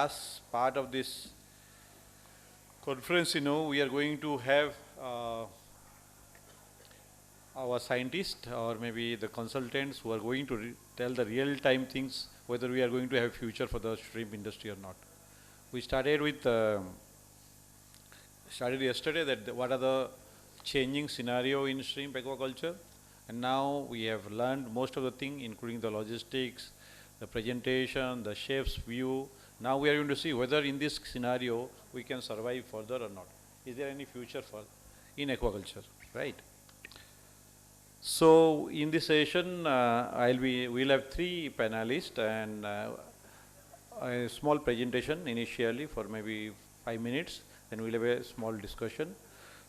last part of this conference, we are going to have our scientists or maybe the consultants who are going to tell the real-time things, whether we are going to have future for the shrimp industry or not. We started with yesterday that what are the changing scenario in shrimp aquaculture, and now we have learned most of the thing, including the logistics, the presentation, the chef's view. Now we are going to see whether in this scenario we can survive further or not. Is there any future in aquaculture, right? So in this session, we'll have 3 panelists and a small presentation initially for maybe 5 minutes. Then we'll have a small discussion.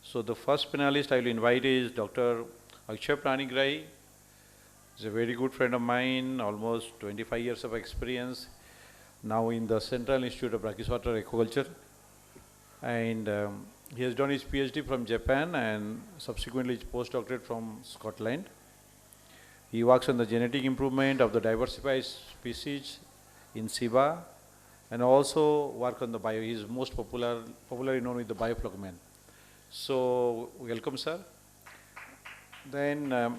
So the first panelist I will invite is Dr. Akshaya Panigrahi. He's a very good friend of mine, almost 25 years of experience, now in the Central Institute of Brackish-water Aquaculture. And he has done his PhD from Japan and subsequently his postdoctorate from Scotland. He works on the genetic improvement of the diversified species in CIBA and also work on the he is most popularly known with the biofloc man. So, welcome sir. Then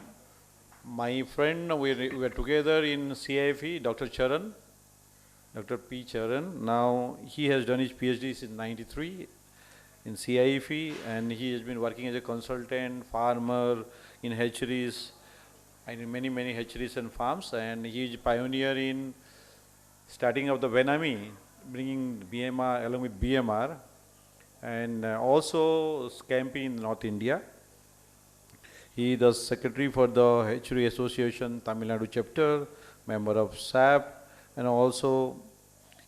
my friend, we were together in CIFE, Dr. Cheran, Dr. P. Cheran. Now he has done his PhD since '93 in CIFE, and he has been working as a consultant, farmer in hatcheries, and in many hatcheries and farms, and he is a pioneer in starting of the Venami, bringing BMR along with BMR, and also Scampi in North India. He is the secretary for the Hatchery Association Tamil Nadu chapter, member of SAP, and also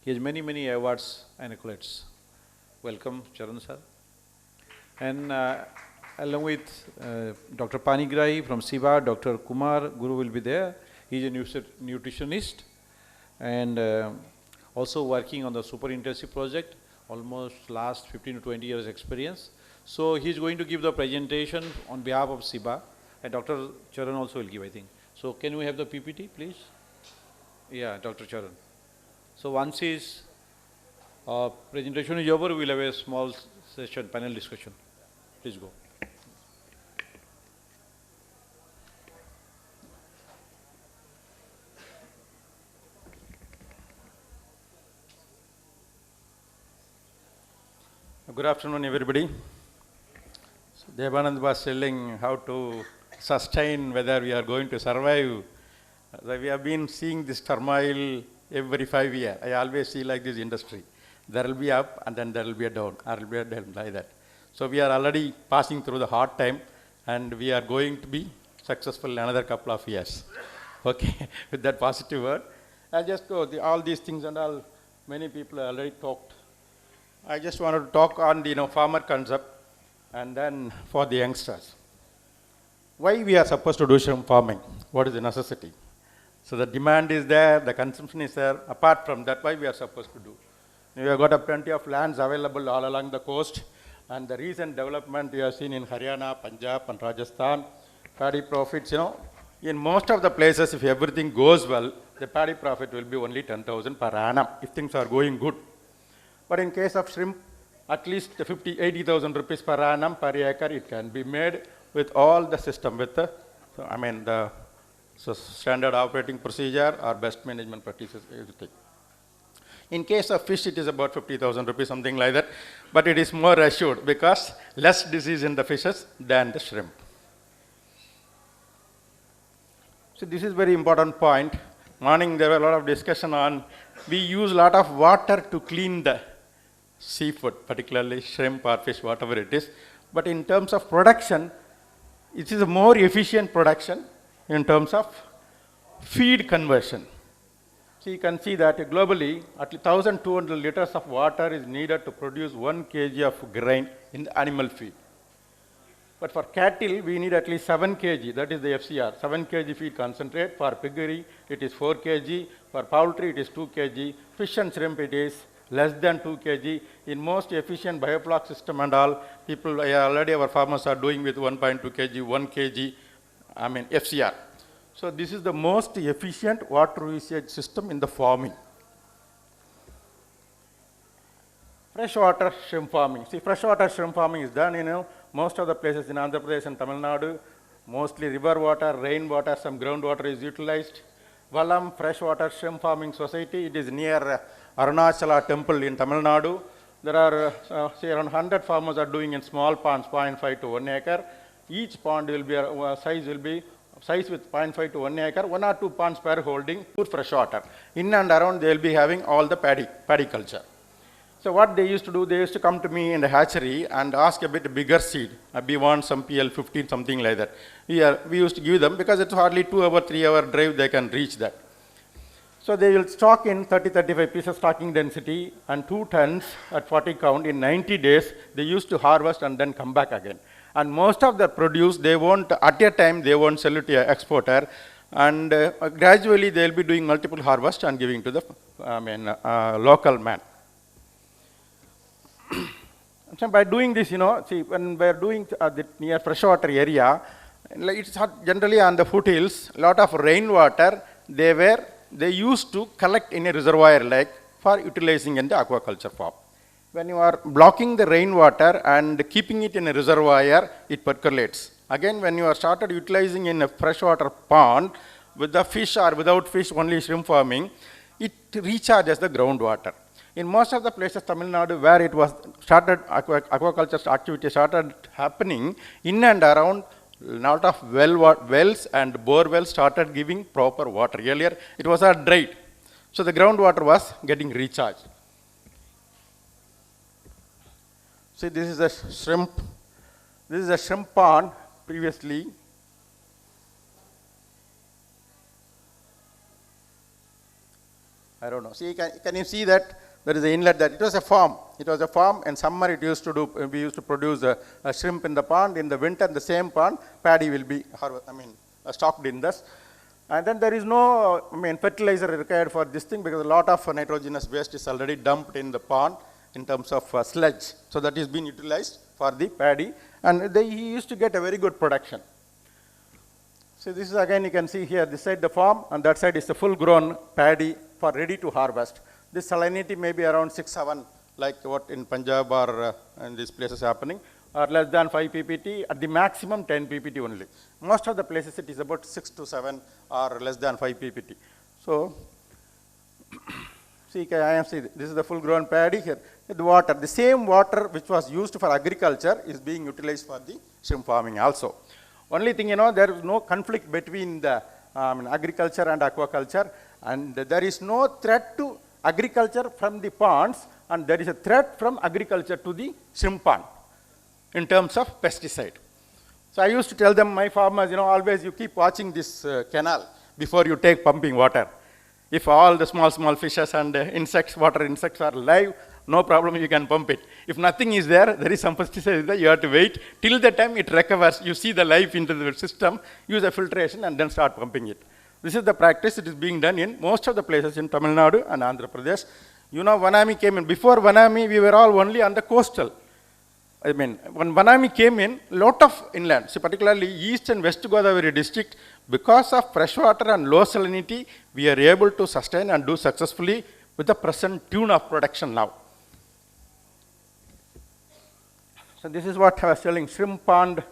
he has many awards and accolades. Welcome, Cheran sir. And along with Dr. Panigrahi from CIBA, Dr. Kumaraguru will be there. He is a nutritionist and also working on the super intensive project, almost last 15 to 20 years experience. So he is going to give the presentation on behalf of CIBA, and Dr. Cheran also will give, I think. So can we have the PPT, please? Yeah, Dr. Cheran. So once his presentation is over, we will have a small session, panel discussion. Please go. Good afternoon, everybody. So Devanand was telling how to sustain, whether we are going to survive. We have been seeing this turmoil every 5 years. I always see like this industry. There will be up and then there will be a down, or will be a down like that. So we are already passing through the hard time and we are going to be successful in another couple of years. Okay, with that positive word. I'll just go, all these things and all, many people already talked. I just wanted to talk on the farmer concept and then for the youngsters. Why we are supposed to do shrimp farming? What is the necessity? So the demand is there, the consumption is there. Apart from that, why we are supposed to do? We have got plenty of lands available all along the coast, and the recent development we have seen in Haryana, Punjab and Rajasthan, paddy profits, in most of the places, if everything goes well, the paddy profit will be only 10,000 per annum, if things are going good. But in case of shrimp, at least 80,000 rupees per annum per acre, it can be made with all the system, with the standard operating procedure or best management practices, everything. In case of fish, it is about 50,000 rupees, something like that. But it is more assured because less disease in the fishes than the shrimp. So this is very important point. Morning there were a lot of discussion on, we use a lot of water to clean the seafood, particularly shrimp or fish, whatever it is. But in terms of production, it is a more efficient production in terms of feed conversion. So you can see that globally, at least 1,200 liters of water is needed to produce 1 kg of grain in the animal feed. But for cattle, we need at least 7 kg, that is the FCR, 7 kg feed concentrate. For piggery, it is 4 kg. For poultry, it is 2 kg. Fish and shrimp, it is less than 2 kg. In most efficient biofloc system and all, people already, our farmers are doing with 1.2 kg, 1 kg, FCR. So this is the most efficient water usage system in the farming. Freshwater shrimp farming. See, freshwater shrimp farming is done, most of the places in Andhra Pradesh and Tamil Nadu, mostly river water, rainwater, some groundwater is utilized. Vallam Freshwater Shrimp Farming Society, it is near Arunachala temple in Tamil Nadu. There are, say, around 100 farmers are doing in small ponds, 0.5 to 1 acre. Each pond will be, size with 0.5 to 1 acre, 1 or 2 ponds per holding, pure fresh water. In and around, they will be having all the paddy culture. So what they used to do, they used to come to me in the hatchery and ask a bit bigger seed. We want some PL15, something like that. We used to give them because it's hardly 2-hour, 3-hour drive, they can reach that. So they will stock in 30-35 pieces stocking density and 2 tons at 40 count in 90 days. They used to harvest and then come back again. And most of the produce, they won't, at a time, they won't sell it to an exporter. And gradually, they will be doing multiple harvest and giving to the local man. So by doing this, see, when we are doing the near freshwater area, it's generally on the foothills, a lot of rainwater, they used to collect in a reservoir lake for utilizing in the aquaculture farm. When you are blocking the rainwater and keeping it in a reservoir, it percolates. Again, when you are started utilizing in a freshwater pond, with the fish or without fish, only shrimp farming, it recharges the groundwater. In most of the places, Tamil Nadu, where it was started, aquaculture activity started happening, in and around, lot of wells and bore wells started giving proper water. Earlier, it was dried. So the groundwater was getting recharged. See, this is a shrimp. This is a shrimp pond previously. I don't know. See, can you see that? There is an inlet that it was a farm. It was a farm. In summer, it used to do. We used to produce a shrimp in the pond. In the winter, in the same pond, paddy will be stocked in this. And then there is no fertilizer required for this thing because a lot of nitrogenous waste is already dumped in the pond in terms of sludge. So that is being utilized for the paddy, and he used to get a very good production. So this is again, you can see here, this side the farm, and that side is the full-grown paddy for ready to harvest. This salinity may be around 6-7, like what in Punjab or in these places happening, or less than 5 ppt, at the maximum 10 ppt only. Most of the places it is about 6 to 7 or less than 5 ppt. So, see, this is the full-grown paddy here. The water, the same water which was used for agriculture is being utilized for the shrimp farming also. Only thing, there is no conflict between the agriculture and aquaculture, and there is no threat to agriculture from the ponds, and there is a threat from agriculture to the shrimp pond in terms of pesticide. So I used to tell them, my farmers, always you keep watching this canal before you take pumping water. If all the small fishes and water insects are alive, no problem, you can pump it. If nothing is there, there is some pesticide there, you have to wait till the time it recovers. You see the life into the system, use a filtration and then start pumping it. This is the practice. It is being done in most of the places in Tamil Nadu and Andhra Pradesh. Vanami came in. Before Vanami, we were all only on the coastal. When Vanami came in, lot of inland, so particularly East and West Godavari district, because of freshwater and low salinity, we are able to sustain and do successfully with the present tune of production now. So this is what I was telling. Shrimp pond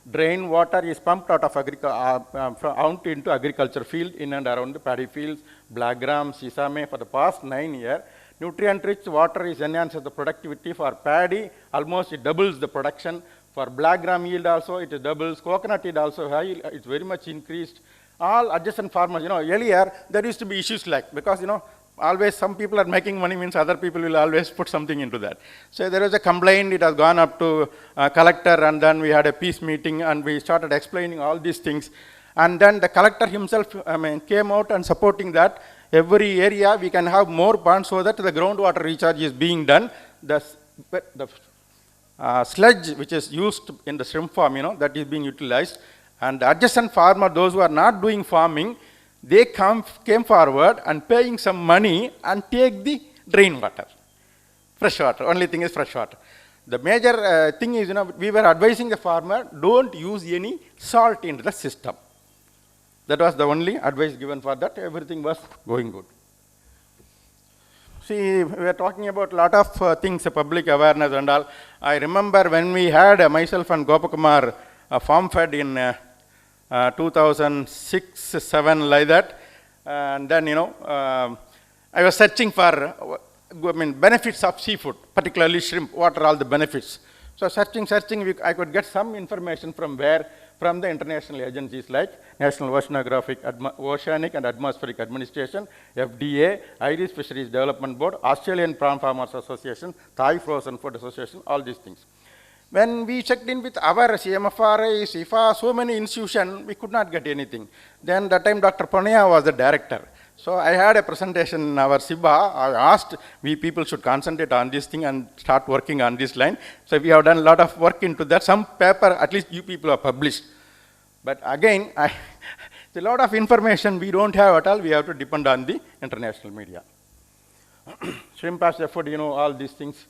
drain water is pumped out of out into agriculture field in and around the paddy fields, black gram, sesame for the past 9 years. Nutrient-rich water is enhances the productivity for paddy. Almost it doubles the production. For black gram yield also it doubles. Coconut yield also high. It's very much increased. All adjacent farmers, earlier there used to be issues like, because always some people are making money means other people will always put something into that. So there was a complaint, it has gone up to collector, and then we had a peace meeting and we started explaining all these things. And then the collector himself came out and supporting that. Every area we can have more ponds so that the groundwater recharge is being done. The sludge which is used in the shrimp farm, that is being utilized. And the adjacent farmer, those who are not doing farming, they came forward and paying some money and take the drain water, fresh water. Only thing is fresh water. The major thing is, we were advising the farmer, don't use any salt into the system. That was the only advice given for that. Everything was going good. See, we are talking about a lot of things, public awareness and all. I remember when we had myself and Gopakumar farm fed in 2006-7 like that, and then I was searching for benefits of seafood, particularly shrimp. What are all the benefits? So searching, I could get some information from where? From the international agencies like National Oceanic and Atmospheric Administration, FDA, Irish Fisheries Development Board, Australian Prawn Farmers Association, Thai Frozen Food Association, all these things. When we checked in with our CMFRA, CIFA, so many institutions, we could not get anything. Then that time Dr. Ponaya was the director. So I had a presentation in our CIBA. I asked we people should concentrate on this thing and start working on this line. So we have done a lot of work into that. Some paper, at least you people have published. But again, a lot of information we don't have at all. We have to depend on the international media. Shrimp as a food, all these things.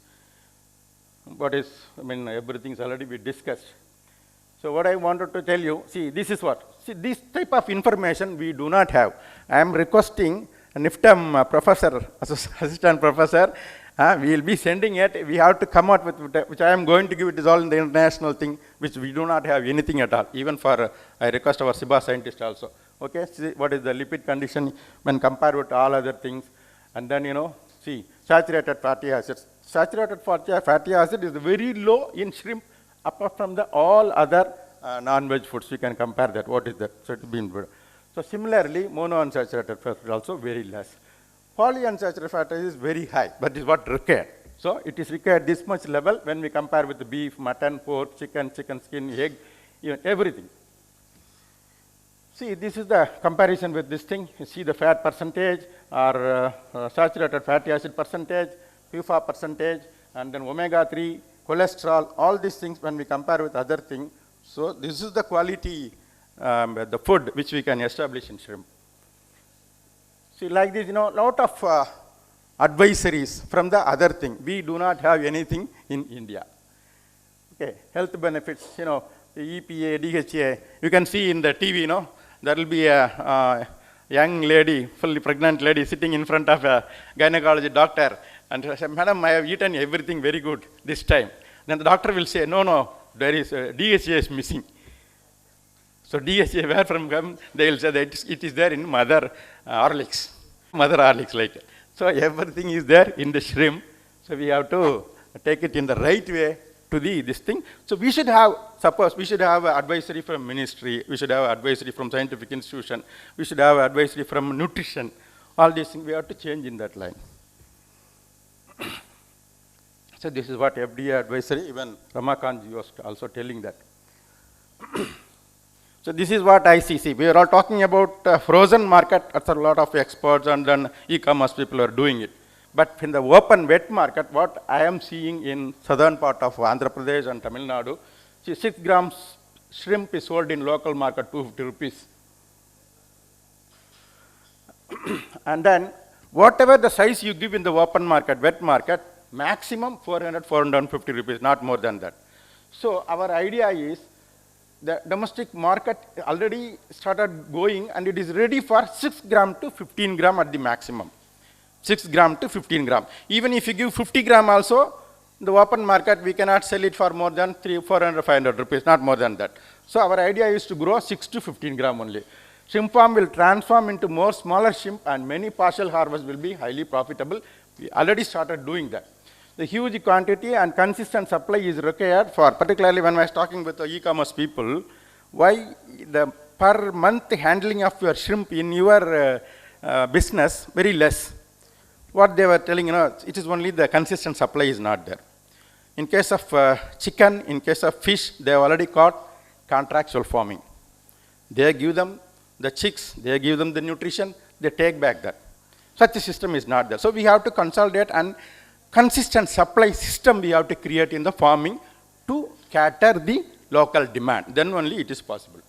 Everything's already been discussed. So what I wanted to tell you, see, this is what? See, this type of information we do not have. I am requesting a NIFTAM professor, assistant professor, we will be sending it. We have to come out with, which I am going to give, it is all in the international thing, which we do not have anything at all. Even for, I request our CIBA scientist also. Okay, see what is the lipid condition when compared with all other things. And then, see, saturated fatty acids. Saturated fatty acid is very low in shrimp, apart from the all other non-veg foods. You can compare that. What is that? So it's been good. So similarly, monounsaturated fat is also very less. Polyunsaturated fat is very high, but is what required. So it is required this much level when we compare with the beef, mutton, pork, chicken skin, egg, even everything. See, this is the comparison with this thing. You see the fat percentage or saturated fatty acid percentage, PFA percentage, and then omega-3, cholesterol, all these things when we compare with other things. So this is the quality, the food which we can establish in shrimp. See, like this, lot of advisories from the other thing. We do not have anything in India. Okay, health benefits, the EPA, DHA. You can see in the TV, there will be a young lady, fully pregnant lady sitting in front of a gynecology doctor. And she said, "Madam, I have eaten everything very good this time." Then the doctor will say, no, there is DHA is missing. So DHA, where from come? They will say that it is there in mother Horlicks, like. So everything is there in the shrimp. So we have to take it in the right way to this thing. So we should have, suppose we should have advisory from ministry, we should have advisory from scientific institution, we should have advisory from nutrition. All these things we have to change in that line. So this is what FDA advisory, even Ramakant was also telling that. So this is what I see. We are all talking about frozen market. That's a lot of experts and then e-commerce people are doing it. But in the open wet market, what I am seeing in southern part of Andhra Pradesh and Tamil Nadu, see 6 grams shrimp is sold in local market 250 rupees. And then whatever the size you give in the open market, wet market, maximum 400, 450 rupees, not more than that. So our idea is the domestic market already started going and it is ready for 6 gram to 15 gram at the maximum. 6 gram to 15 gram. Even if you give 50 gram also, the open market, we cannot sell it for more than 300, 400, 500 rupees, not more than that. So our idea is to grow 6 to 15 gram only. Shrimp farm will transform into more smaller shrimp and many partial harvests will be highly profitable. We already started doing that. The huge quantity and consistent supply is required for, particularly when I was talking with the e-commerce people, why the per month handling of your shrimp in your business very less. What they were telling, it is only the consistent supply is not there. In case of chicken, in case of fish, they have already got contractual farming. They give them the chicks, they give them the nutrition, they take back that. Such a system is not there. So we have to consolidate and consistent supply system we have to create in the farming to cater the local demand. Then only it is possible.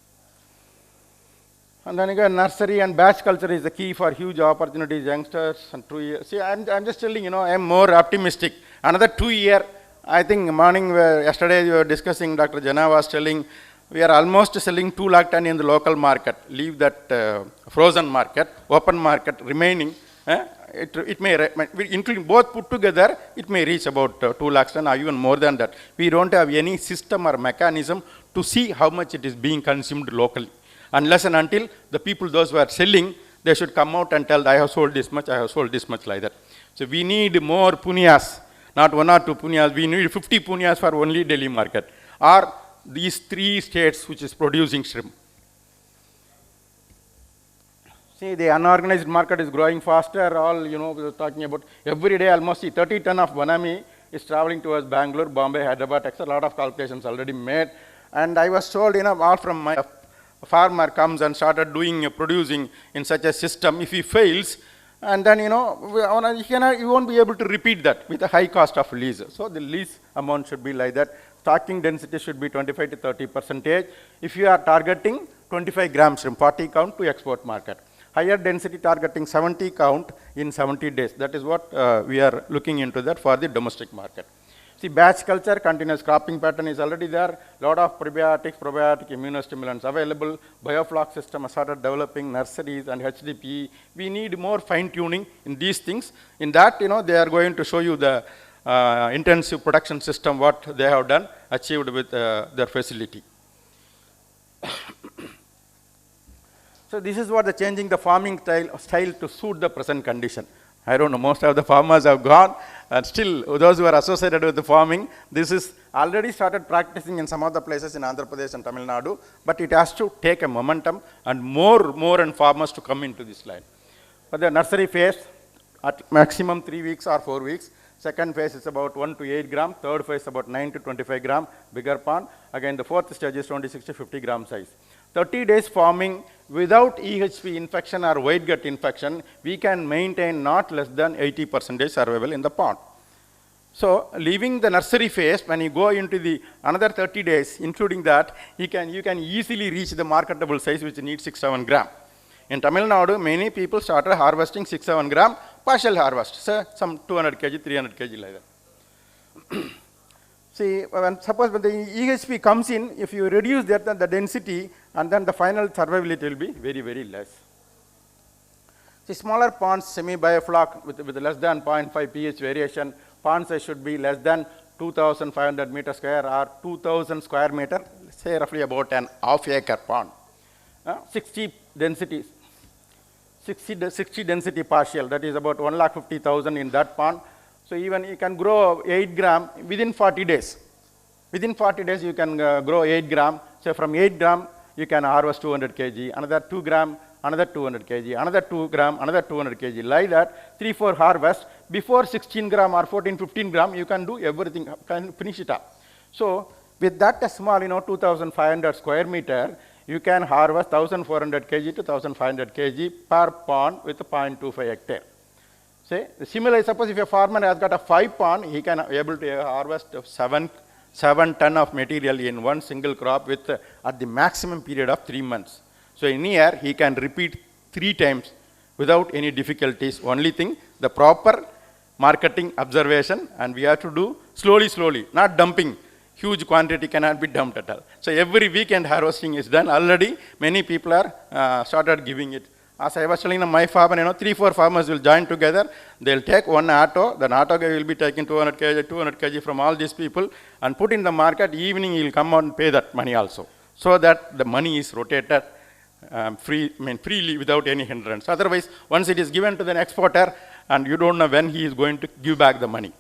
And then again, nursery and batch culture is the key for huge opportunities, youngsters and 2 years. See, I'm just telling, I'm more optimistic. Another 2 years, I think morning, yesterday we were discussing, Dr. Jana was telling, we are almost selling 2 lakh ton in the local market. Leave that frozen market, open market remaining. it may, including both put together, it may reach about 2 lakhs ton or even more than that. We don't have any system or mechanism to see how much it is being consumed locally. Unless and until the people, those who are selling, they should come out and tell, I have sold this much, I have sold this much, like that. So we need more punyas, not 1 or 2 punyas. We need 50 punyas for only Delhi market, or these 3 states which is producing shrimp. See, the unorganized market is growing faster. All, we are talking about every day almost 30 ton of banami is traveling towards Bangalore, Bombay, Hyderabad, etc. A lot of calculations already made. And I was told, all from my farmer comes and started doing, producing in such a system. If he fails, and then, you won't be able to repeat that with a high cost of lease. So the lease amount should be like that. Stocking density should be 25 to 30%. If you are targeting 25 grams from 40 count to export market. Higher density targeting 70 count in 70 days. That is what we are looking into that for the domestic market. See, batch culture, continuous cropping pattern is already there. Lot of prebiotics, probiotic, immunostimulants available. Biofloc system has started developing, nurseries and HDPE. We need more fine tuning in these things. In that, they are going to show you the intensive production system, what they have done, achieved with their facility. So this is what the changing the farming style to suit the present condition. I don't know, most of the farmers have gone, and still those who are associated with the farming, this is already started practicing in some of the places in Andhra Pradesh and Tamil Nadu, but it has to take a momentum and more and farmers to come into this line. For the nursery phase, at maximum 3 weeks or 4 weeks. Second phase is about 1 to 8 gram. Third phase about 9 to 25 gram, bigger pond. Again, the fourth stage is 26 to 50 gram size. 30 days farming without EHP infection or white gut infection, we can maintain not less than 80% survival in the pond. So leaving the nursery phase, when you go into the another 30 days, including that, you can easily reach the marketable size which needs 6-7 gram. In Tamil Nadu, many people started harvesting 6-7 gram, partial harvest, so some 200 kg, 300 kg like that. See, suppose when the EHP comes in, if you reduce that, the density, and then the final survivability will be very less. See, smaller ponds, semi-biofloc with less than 0.5 pH variation, pond size should be less than 2,500 meter square or 2,000 square meter, say roughly about an half-acre pond. 60 densities, 60 density partial, that is about 1,50,000 in that pond. So even you can grow 8 gram within 40 days. Within 40 days you can grow 8 gram. So from 8 gram you can harvest 200 kg, another 2 gram, another 200 kg, another 2 gram, another 200 kg. Like that, 3-4 harvests. Before 16 gram or 14-15 gram, you can do everything, can finish it up. So with that small, 2,500 square meter, you can harvest 1,400 kg to 1,500 kg per pond with 0.25 hectare. Say, similarly, suppose if a farmer has got a 5 pond, he can able to harvest 7 ton of material in one single crop with at the maximum period of 3 months. So in a year, he can repeat 3 times without any difficulties. Only thing, the proper marketing observation, and we have to do slowly, not dumping. Huge quantity cannot be dumped at all. So every weekend harvesting is done already. Many people are started giving it. As I was telling my farmer, 3-4 farmers will join together. They'll take one auto. The auto guy will be taking 200 kg from all these people and put in the market. Evening he'll come out and pay that money also, so that the money is rotated freely without any hindrance. Otherwise, once it is given to the exporter, and you don't know when he is going to give back the money.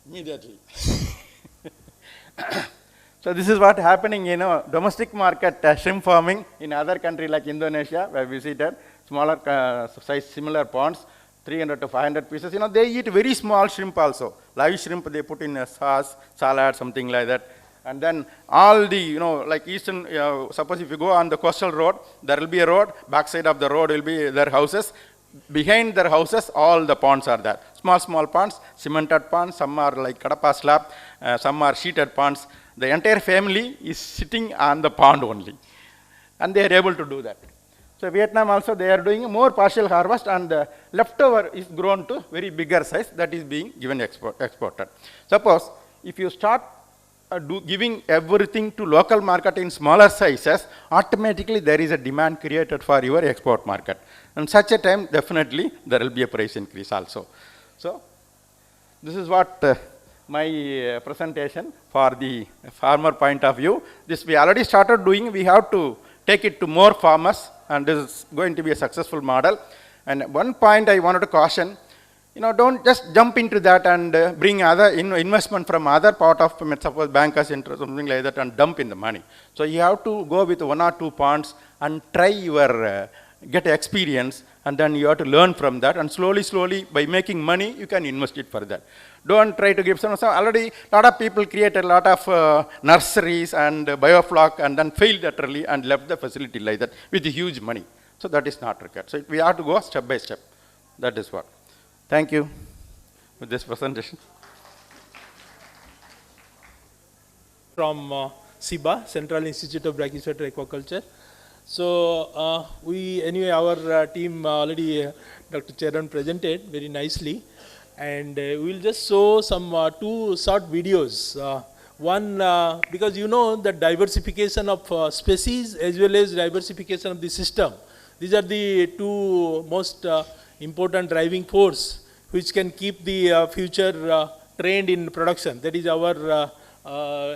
Immediately. So this is what happening in domestic market shrimp farming in other country like Indonesia, where we visited, smaller size similar ponds, 300 to 500 pieces. They eat very small shrimp also. Live shrimp they put in a sauce, salad, something like that. And then all the, like eastern, suppose if you go on the coastal road, there will be a road, backside of the road will be their houses. Behind their houses, all the ponds are there. Small ponds, cemented ponds, some are like kadapa slab, some are sheeted ponds. The entire family is sitting on the pond only. And they are able to do that. So Vietnam also, they are doing more partial harvest, and the leftover is grown to very bigger size that is being given exported. Suppose if you start giving everything to local market in smaller sizes, automatically there is a demand created for your export market. And such a time, definitely there will be a price increase also. So this is what my presentation for the farmer point of view. This we already started doing. We have to take it to more farmers, and this is going to be a successful model. And one point I wanted to caution, don't just jump into that and bring other investment from other part of, suppose bankers interest, something like that, and dump in the money. So you have to go with 1 or 2 ponds and try your, get experience, and then you have to learn from that, and slowly, by making money, you can invest it further. Don't try to give some already a lot of people created a lot of nurseries and bioflock and then failed utterly and left the facility like that with huge money. So that is not required. So we have to go step by step. That is what. Thank you with this presentation. From CIBA, Central Institute of Brachycephalic Aquaculture. So anyway, our team already Dr. Cheran presented very nicely, and we'll just show some 2 short videos. One, because the diversification of species as well as diversification of the system. These are the 2 most important driving force which can keep the future trend in production. That is our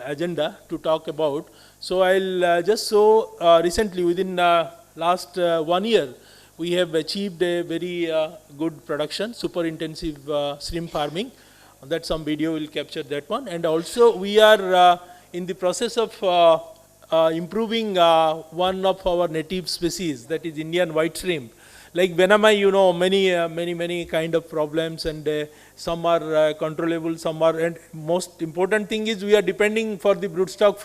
agenda to talk about. So I'll just show recently within last 1 year we have achieved a very good production, super intensive shrimp farming. That some video will capture that one. And also we are in the process of improving one of our native species, that is Indian white shrimp. Like Venamai, many kind of problems, and some are controllable, some are, and most important thing is we are depending for the broodstock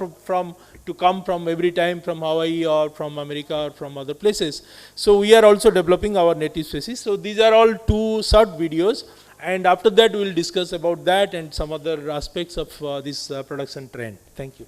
to come from every time from Hawaii or from America or from other places. So we are also developing our native species. So these are all 2 short videos, and after that we will discuss about that and some other aspects of this production trend. Thank you.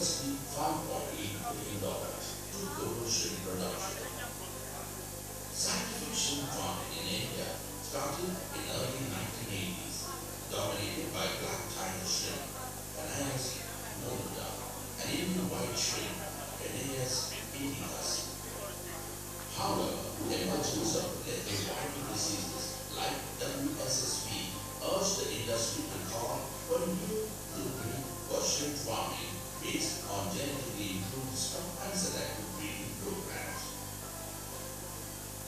diversity farm only in dollars to commercial production. Scientific shrimp farming in India started in early 1980s, dominated by black tiger shrimp, Panaeus monuda, and even white shrimp, Panaeus indicus. However, the emergence of lethal viral diseases like WSSP urged the industry to call for a new blueprint for shrimp farming based on genetically improved stock and selective breeding programs.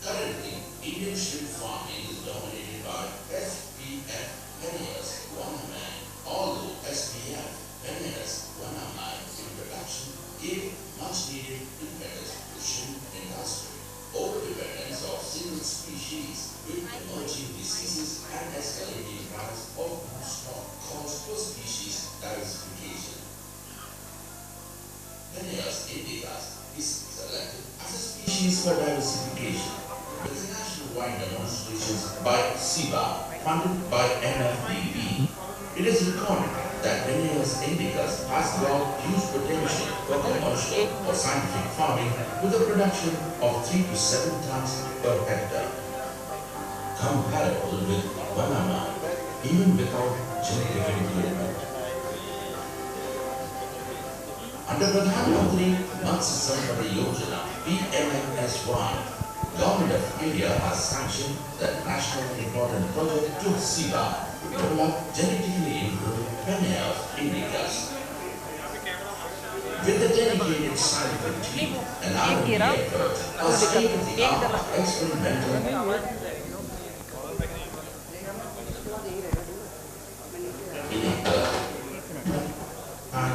Currently, Indian shrimp farming is dominated by SPF Panaeus Wanamai, although SPF Panaeus Wanamai in production gave much needed impetus to shrimp industry. Overdependence of single species with emerging diseases and escalating price of food stock calls for species diversification. Panaeus indicus is selected as a species for diversification. With the nationwide demonstrations by CIBA, funded by NFDB, it is recorded that Panaeus indicus has got huge potential for commercial or scientific farming with a production of 3 to 7 tons per hectare. Comparable with banana, even without genetic improvement. Under Pradhan Mantri Matsya Sampada Yojana, PMMS1, Government of India has sanctioned the national important project to CIBA to develop genetically improved Panaeus indicus. With the dedicated scientific team and R&D efforts, a state-of-the-art experimental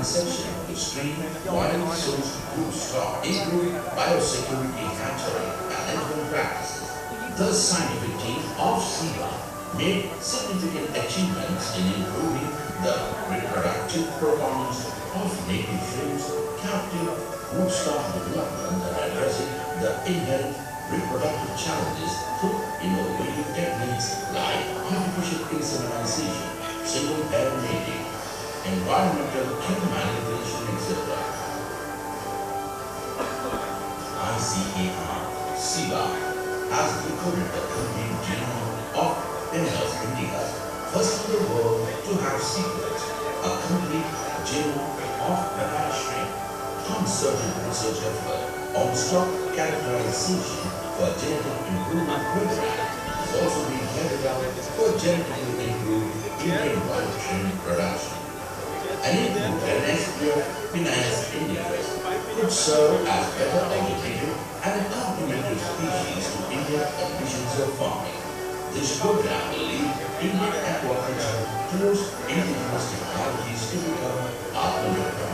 section to screen wild source food stock, improve biosecurity hatchery management practices. The scientific team of CIBA made significant achievements in improving the reproductive performance of native shrimps, captive food stock development, and addressing the inherent reproductive challenges through innovative techniques like artificial insemination, single pair mating, environmental kill manipulation, etc. ICAR-CIBA has decoded the complete genome of Panaeus indicus, first in the world to have sequenced a complete genome of Panaeus shrimp. Concerted research effort on stock characterization for genetic improvement program is also being carried out for genetically improved Indian wild shrimp production. An improved SPF Panaeus indicus could serve as better alternative and a complementary species to Indian ambitions of farming. This program will lead Indian aquaculture towards indigenous technologies to become Atmanirbhar.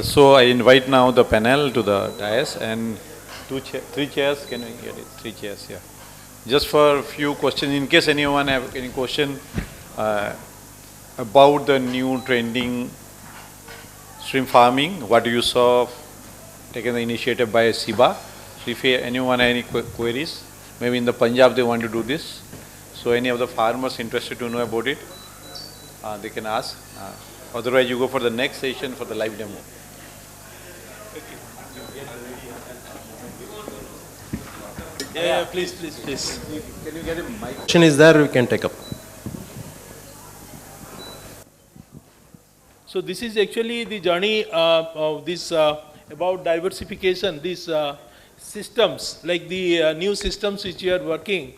So I invite now the panel to the dais and three chairs. Can we get it? 3 chairs, yeah. Just for a few questions, in case anyone have any question about the new trending shrimp farming, what you saw, taken the initiative by CIBA. So if anyone have any queries, maybe in the Punjab they want to do this. So any of the farmers interested to know about it, they can ask. Otherwise, you go for the next session for the live demo. Yeah, please. Can you get a mic? Question is there, we can take up. So this is actually the journey of this about diversification, these systems, like the new systems which we are working,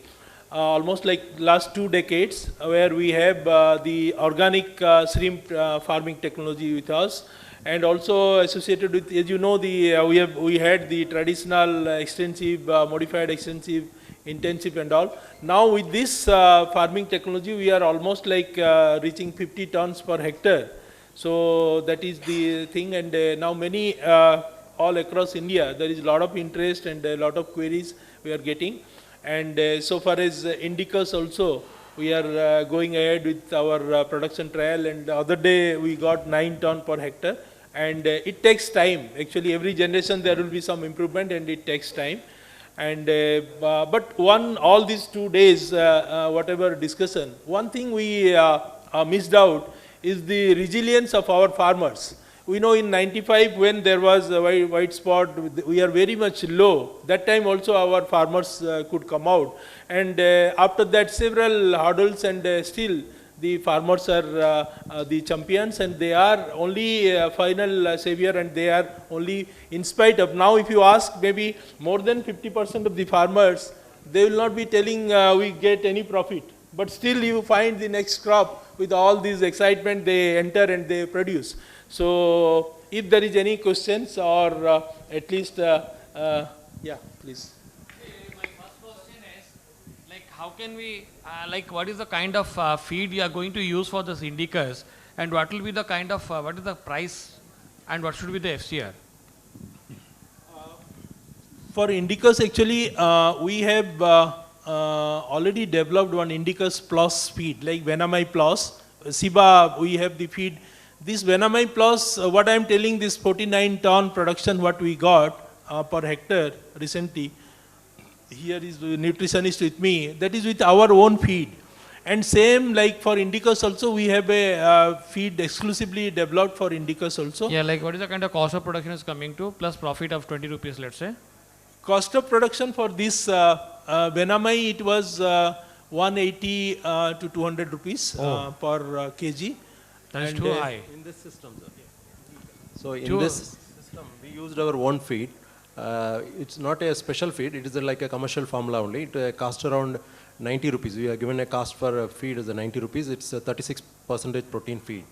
almost like last 2 decades, where we have the organic shrimp farming technology with us, and also associated with, as you know, the we had the traditional extensive, modified extensive, intensive and all. Now with this farming technology, we are almost like reaching 50 tons per hectare. So that is the thing, and now many all across India, there is a lot of interest and a lot of queries we are getting. And so far as indicus also, we are going ahead with our production trial, and the other day we got 9 ton per hectare. And it takes time. Actually, every generation there will be some improvement, and it takes time. And but all these 2 days, whatever discussion, one thing we missed out is the resilience of our farmers. We know in 95 when there was a white spot, we are very much low. That time also our farmers could come out. And after that several hurdles, and still the farmers are the champions, and they are only final savior, and they are only in spite of. Now if you ask maybe more than 50% of the farmers, they will not be telling we get any profit. But still you find the next crop with all this excitement, they enter and they produce. So if there is any questions, or at least, yeah, please. My first question is, like, how can we, what is the kind of feed we are going to use for this indicas, and what will be the kind of, what is the price, and what should be the FCR? For indicas, actually, we have already developed one indicas plus feed, like Venamai plus. CIBA, we have the feed. This Venamai plus, what I am telling, this 49-ton production what we got per hectare recently, here is the nutritionist with me, that is with our own feed. And same like for indicas also, we have a feed exclusively developed for indicas also. Yeah, like what is the kind of cost of production is coming to, plus profit of 20 rupees, let's say? Cost of production for this Venamai, it was 180 to 200 rupees per kg. That is too high. In this system, sir. So in this system, we used our own feed. It's not a special feed. It is like a commercial formula only. It costs around 90 rupees. We are given a cost for a feed as a 90 rupees. It's a 36% protein feed.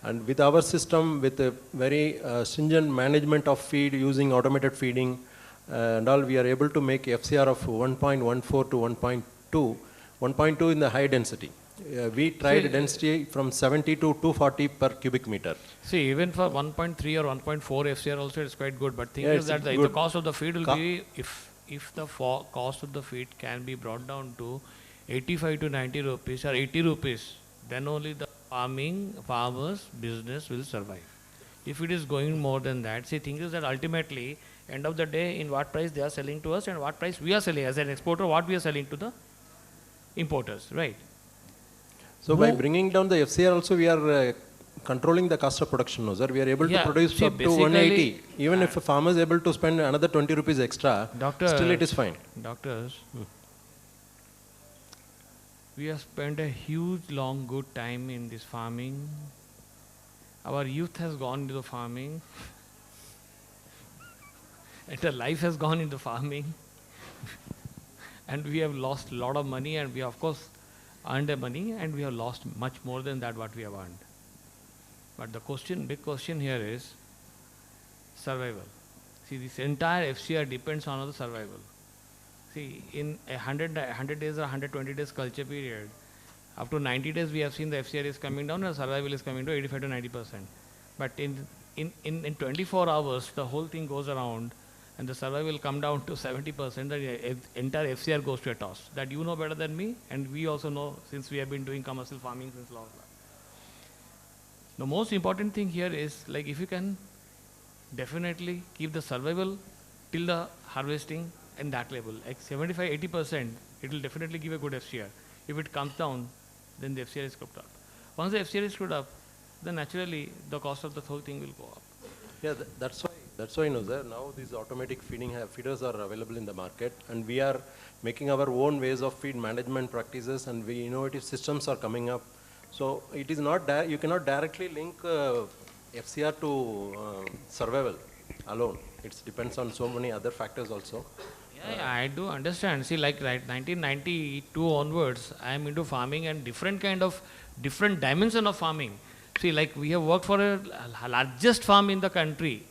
And with our system, with a very stringent management of feed using automated feeding and all, we are able to make FCR of 1.14 to 1.2. 1.2 in the high density. We tried density from 70 to 240 per cubic meter. See, even for 1.3 or 1.4 FCR also it's quite good, but thing is that the cost of the feed will be, if the cost of the feed can be brought down to 85 to 90 rupees or 80 rupees, then only the farmers business will survive. If it is going more than that, see, thing is that ultimately, end of the day, in what price they are selling to us and what price we are selling as an exporter, what we are selling to the importers, right? So by bringing down the FCR also, we are controlling the cost of production, no, sir. We are able to produce up to 180. Even if a farmer is able to spend another 20 rupees extra, still it is fine. Doctors, we have spent a huge, long, good time in this farming. Our youth has gone into the farming. Entire life has gone into farming. And we have lost a lot of money, and we of course earned the money, and we have lost much more than that what we have earned. But the question, big question here is survival. See, this entire FCR depends on the survival. See, in 100 days or 120 days culture period, up to 90 days we have seen the FCR is coming down and survival is coming to 85 to 90%. But in 24 hours, the whole thing goes around and the survival will come down to 70%, the entire FCR goes to a toss. That you know better than me, and we also know since we have been doing commercial farming since long. The most important thing here is, like, if you can definitely keep the survival till the harvesting in that level, like 75-80%, it will definitely give a good FCR. If it comes down, then the FCR is screwed up. Once the FCR is screwed up, then naturally the cost of the whole thing will go up. Yeah, that's why, sir, now these automatic feeders are available in the market, and we are making our own ways of feed management practices, and innovative systems are coming up. So it is not you cannot directly link FCR to survival alone. It depends on so many other factors also. Yeah, I do understand. See, like 1992 onwards, I am into farming and different dimension of farming. See, like we have worked for a largest farm in the country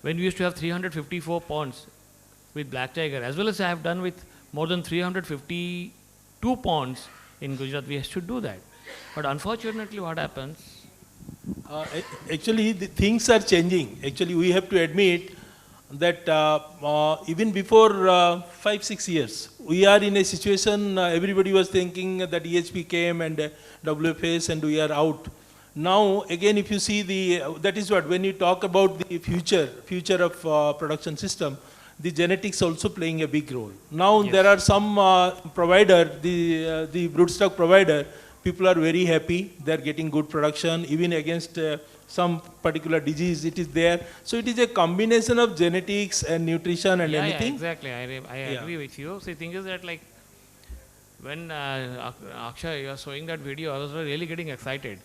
when we used to have 354 ponds with black tiger, as well as I have done with more than 352 ponds in Gujarat. We have to do that. But unfortunately, what happens? Actually, the things are changing. Actually, we have to admit that even before 5-6 years, we are in a situation, everybody was thinking that EHP came and WFS and we are out. Now, again, if you see that is what, when you talk about the future of production system, the genetics also playing a big role. Now, Yes. there are some provider, the broodstock provider, people are very happy, they're getting good production, even against some particular disease, it is there. So it is a combination of genetics and nutrition and Yeah, anything. exactly. I Yeah. agree with you. So the thing is that like, when Akshay, you are showing that video, I was really getting excited.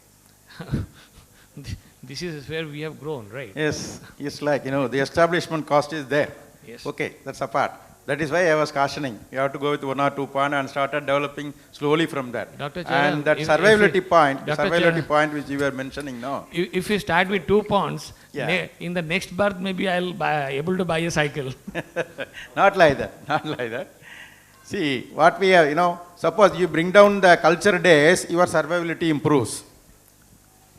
This is where we have grown, right? Yes, it's like, the establishment cost is there. Yes. Okay, that's apart. That is why I was cautioning. You have to go with 1 or 2 points and started developing slowly from that. Dr. Cheran, And that if survivability you- point, the Dr. survivability Cheran- point which you were mentioning now. If you start with 2 ponds, Yeah. in the next birth, maybe I'll able to buy a cycle. Not like that, not like that. See, what we have, suppose you bring down the culture days, your survivability improves.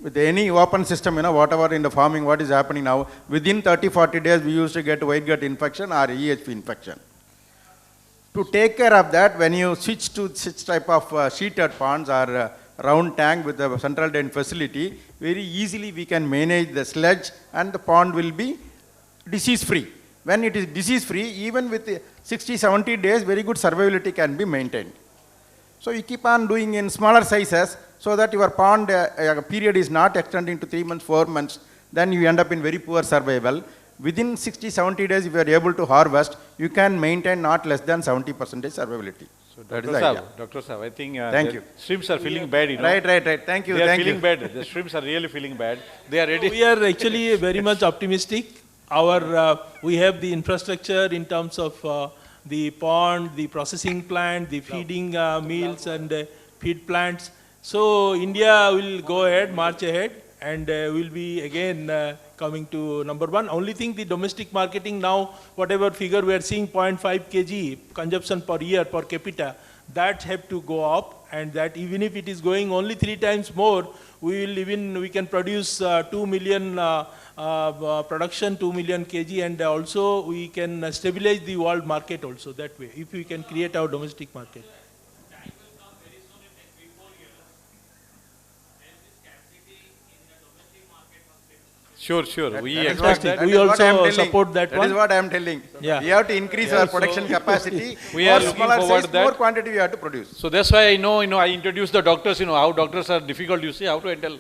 With any open system, whatever in the farming, what is happening now, within 30-40 days, we used to get white gut infection or EHP infection. To take care of that, when you switch to such type of sheeted ponds or round tank with a central drain facility, very easily we can manage the sludge and the pond will be disease-free. When it is disease-free, even with 60-70 days, very good survivability can be maintained. So you keep on doing in smaller sizes so that your pond period is not extending to 3 months, 4 months, then you end up in very poor survival. Within 60-70 days, if you are able to harvest, you can maintain not less than 70% survivability. So that is the idea. Dr. Saab, I think Thank the you. shrimps are feeling bad, Right. Thank you. They are Thank feeling you. bad. The shrimps are really feeling bad. They are ready. We are actually very much optimistic. We have the infrastructure in terms of the pond, the processing plant, the feeding meals and feed plants. So India will go ahead, march ahead, and will be again coming to number 1. Only thing, the domestic marketing now, whatever figure we are seeing, 0.5 kg consumption per year per capita, that have to go up, and that even if it is going only 3 times more, we can produce 2 million production, 2 million kg, and also we can stabilize the world market also that way, if we can create our domestic market. Sure. We That is expect Fantastic. that. We is what I am also telling. support that That one. is what I am telling. Yeah. We have to increase our production capacity. we are More looking smaller forward size, that. more quantity we have to produce. So that's why I know, I introduced the doctors, how doctors are difficult, you see, how to handle.